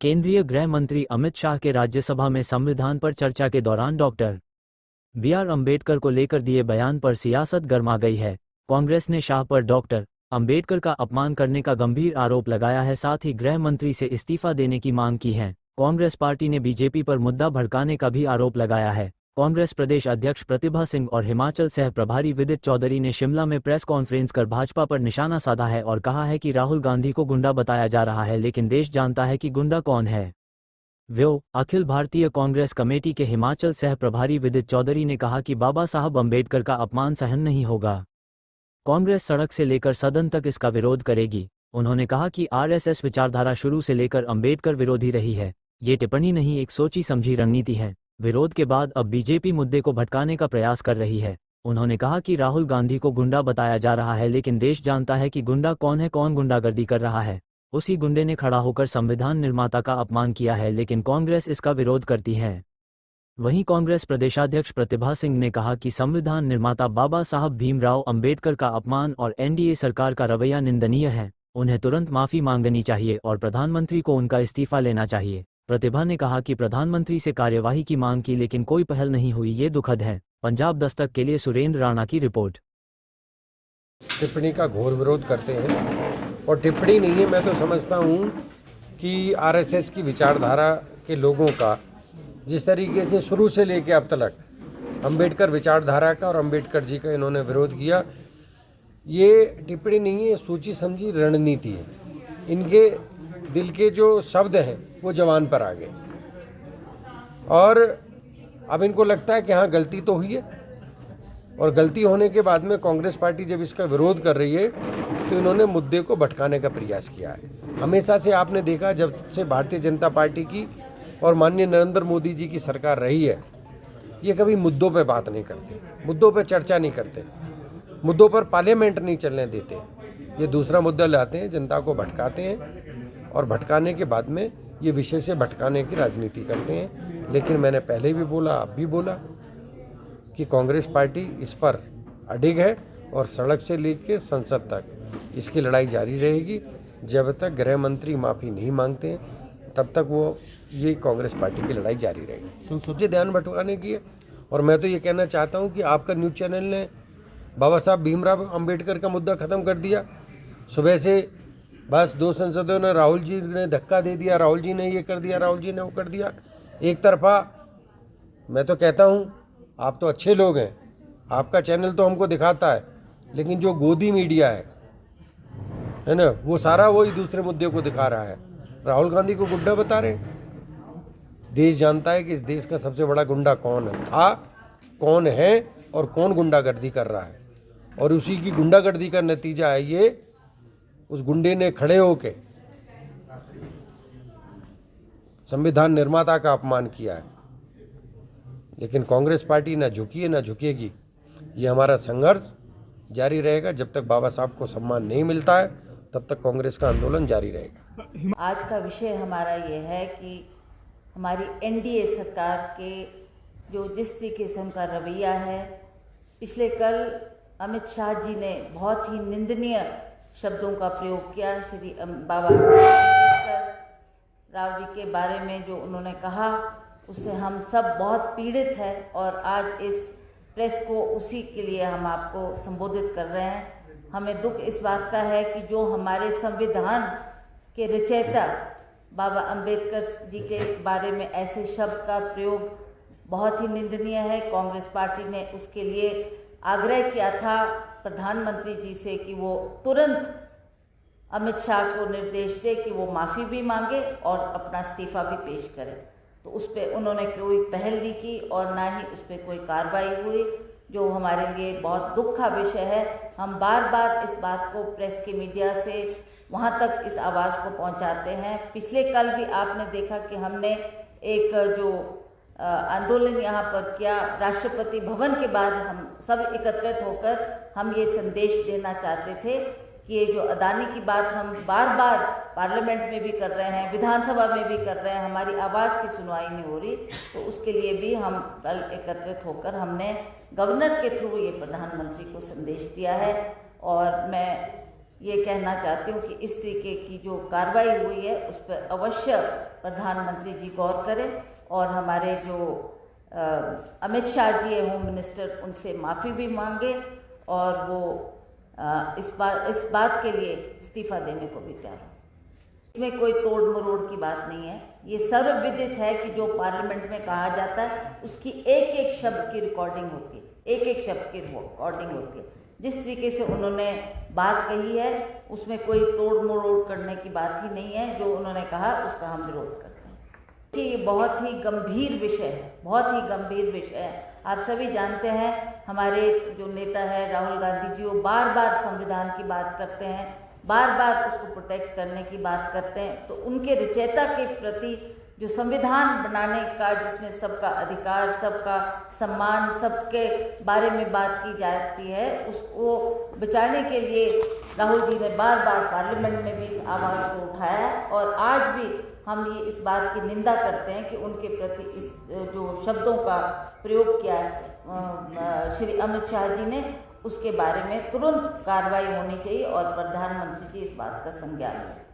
केंद्रीय गृह मंत्री अमित शाह के राज्यसभा में संविधान पर चर्चा के दौरान डॉक्टर बी.आर. अम्बेडकर को लेकर दिए बयान पर सियासत गर्मा गई है। कांग्रेस ने शाह पर डॉक्टर अम्बेडकर का अपमान करने का गंभीर आरोप लगाया है, साथ ही गृह मंत्री से इस्तीफा देने की मांग की है। कांग्रेस पार्टी ने बीजेपी पर मुद्दा भड़काने का भी आरोप लगाया है। कांग्रेस प्रदेश अध्यक्ष प्रतिभा सिंह और हिमाचल सह प्रभारी विदित चौधरी ने शिमला में प्रेस कॉन्फ्रेंस कर भाजपा पर निशाना साधा है और कहा है कि राहुल गांधी को गुंडा बताया जा रहा है, लेकिन देश जानता है कि गुंडा कौन है। अखिल भारतीय कांग्रेस कमेटी के हिमाचल सह प्रभारी विदित चौधरी ने कहा कि बाबा साहब अम्बेडकर का अपमान सहन नहीं होगा। कांग्रेस सड़क से लेकर सदन तक इसका विरोध करेगी। उन्होंने कहा कि आरएसएस विचारधारा शुरू से लेकर अम्बेडकर विरोधी रही है। ये टिप्पणी नहीं, एक सोची समझी रणनीति है। विरोध के बाद अब बीजेपी मुद्दे को भटकाने का प्रयास कर रही है। उन्होंने कहा कि राहुल गांधी को गुंडा बताया जा रहा है, लेकिन देश जानता है कि गुंडा कौन है, कौन गुंडागर्दी कर रहा है। उसी गुंडे ने खड़ा होकर संविधान निर्माता का अपमान किया है, लेकिन कांग्रेस इसका विरोध करती है। वहीं कांग्रेस प्रदेशाध्यक्ष प्रतिभा सिंह ने कहा कि संविधान निर्माता बाबा साहब भीमराव अंबेडकर का अपमान और एनडीए सरकार का रवैया निंदनीय है। उन्हें तुरंत माफी मांगनी चाहिए और प्रधानमंत्री को उनका इस्तीफा लेना चाहिए। प्रतिभा ने कहा कि प्रधानमंत्री से कार्यवाही की मांग की, लेकिन कोई पहल नहीं हुई, ये दुखद है। पंजाब दस्तक के लिए सुरेंद्र राणा की रिपोर्ट। टिप्पणी का घोर विरोध करते हैं और टिप्पणी नहीं है, मैं तो समझता हूँ कि आरएसएस की विचारधारा के लोगों का जिस तरीके से शुरू से लेकर अब तक अंबेडकर विचारधारा का और अंबेडकर जी का इन्होंने विरोध किया, ये टिप्पणी नहीं है, सोची समझी रणनीति है। इनके दिल के जो शब्द हैं वो जवान पर आ गए और अब इनको लगता है कि हाँ गलती तो हुई है, और गलती होने के बाद में कांग्रेस पार्टी जब इसका विरोध कर रही है तो इन्होंने मुद्दे को भटकाने का प्रयास किया है। हमेशा से आपने देखा, जब से भारतीय जनता पार्टी की और माननीय नरेंद्र मोदी जी की सरकार रही है, ये कभी मुद्दों पे बात नहीं करते, मुद्दों पे चर्चा नहीं करते, मुद्दों पर पार्लियामेंट नहीं चलने देते। ये दूसरा मुद्दा लाते हैं, जनता को भटकाते हैं और भटकाने के बाद में ये विषय से भटकाने की राजनीति करते हैं। लेकिन मैंने पहले भी बोला, अब भी बोला कि कांग्रेस पार्टी इस पर अडिग है और सड़क से लेकर संसद तक इसकी लड़ाई जारी रहेगी। जब तक गृह मंत्री माफ़ी नहीं मांगते हैं तब तक वो ये कांग्रेस पार्टी की लड़ाई जारी रहेगी। संसद से ध्यान भटकाने की है। और मैं तो ये कहना चाहता हूँ कि आपका न्यूज़ चैनल ने बाबा साहब भीमराव अंबेडकर का मुद्दा ख़त्म कर दिया। सुबह से बस दो सांसदों ने, राहुल जी ने धक्का दे दिया, राहुल जी ने ये कर दिया, राहुल जी ने वो कर दिया, एक तरफा। मैं तो कहता हूँ आप तो अच्छे लोग हैं, आपका चैनल तो हमको दिखाता है, लेकिन जो गोदी मीडिया है ना, वो सारा वही दूसरे मुद्दे को दिखा रहा है। राहुल गांधी को गुंडा बता रहे। देश जानता है कि इस देश का सबसे बड़ा गुंडा कौन था, कौन है और कौन गुंडागर्दी कर रहा है, और उसी की गुंडागर्दी का नतीजा है ये। उस गुंडे ने खड़े होके संविधान निर्माता का अपमान किया है। लेकिन कांग्रेस पार्टी ना झुकी है ना झुकेगी। ये हमारा संघर्ष जारी रहेगा। जब तक बाबा साहब को सम्मान नहीं मिलता है तब तक कांग्रेस का आंदोलन जारी रहेगा। आज का विषय हमारा ये है कि हमारी एनडीए सरकार के जो जिस तरीके से उनका रवैया है, पिछले कल अमित शाह जी ने बहुत ही निंदनीय शब्दों का प्रयोग किया। श्री बाबा अम्बेडकर राव जी के बारे में जो उन्होंने कहा, उससे हम सब बहुत पीड़ित हैं और आज इस प्रेस को उसी के लिए हम आपको संबोधित कर रहे हैं। हमें दुख इस बात का है कि जो हमारे संविधान के रचयिता बाबा अंबेडकर जी के बारे में ऐसे शब्द का प्रयोग बहुत ही निंदनीय है। कांग्रेस पार्टी ने उसके लिए आग्रह किया था प्रधानमंत्री जी से कि वो तुरंत अमित शाह को निर्देश दे कि वो माफ़ी भी मांगे और अपना इस्तीफा भी पेश करें। तो उस पर उन्होंने कोई पहल नहीं की और ना ही उस पर कोई कार्रवाई हुई, जो हमारे लिए बहुत दुख का विषय है। हम बार बार इस बात को प्रेस के मीडिया से वहाँ तक इस आवाज़ को पहुँचाते हैं। पिछले कल भी आपने देखा कि हमने एक जो आंदोलन यहाँ पर किया, राष्ट्रपति भवन के बाद हम सब एकत्रित होकर हम ये संदेश देना चाहते थे कि ये जो अदानी की बात हम बार बार पार्लियामेंट में भी कर रहे हैं, विधानसभा में भी कर रहे हैं, हमारी आवाज़ की सुनवाई नहीं हो रही, तो उसके लिए भी हम कल एकत्रित होकर हमने गवर्नर के थ्रू ये प्रधानमंत्री को संदेश दिया है। और मैं ये कहना चाहती हूँ कि इस तरीके की जो कार्रवाई हुई है उस पर अवश्य प्रधानमंत्री जी गौर करें और हमारे जो अमित शाह जी है होम मिनिस्टर, उनसे माफ़ी भी मांगे और वो इस बात के लिए इस्तीफ़ा देने को भी तैयार हो। इसमें कोई तोड़ मरोड़ की बात नहीं है। ये सर्वविदित है कि जो पार्लियामेंट में कहा जाता है उसकी एक एक शब्द की रिकॉर्डिंग होती है, एक एक शब्द की रिकॉर्डिंग होती है। जिस तरीके से उन्होंने बात कही है उसमें कोई तोड़ मरोड़ करने की बात ही नहीं है। जो उन्होंने कहा उसका हम विरोध करते हैं कि ये बहुत ही गंभीर विषय है, बहुत ही गंभीर विषय है। आप सभी जानते हैं हमारे जो नेता है राहुल गांधी जी, वो बार बार संविधान की बात करते हैं, बार बार उसको प्रोटेक्ट करने की बात करते हैं। तो उनके रचयिता के प्रति जो संविधान बनाने का, जिसमें सबका अधिकार, सबका सम्मान, सबके बारे में बात की जाती है, उसको बचाने के लिए राहुल जी ने बार बार पार्लियामेंट में भी इस आवाज़ को उठाया और आज भी हम ये इस बात की निंदा करते हैं कि उनके प्रति इस जो शब्दों का प्रयोग किया है श्री अमित शाह जी ने, उसके बारे में तुरंत कार्रवाई होनी चाहिए और प्रधानमंत्री जी इस बात का संज्ञान लें।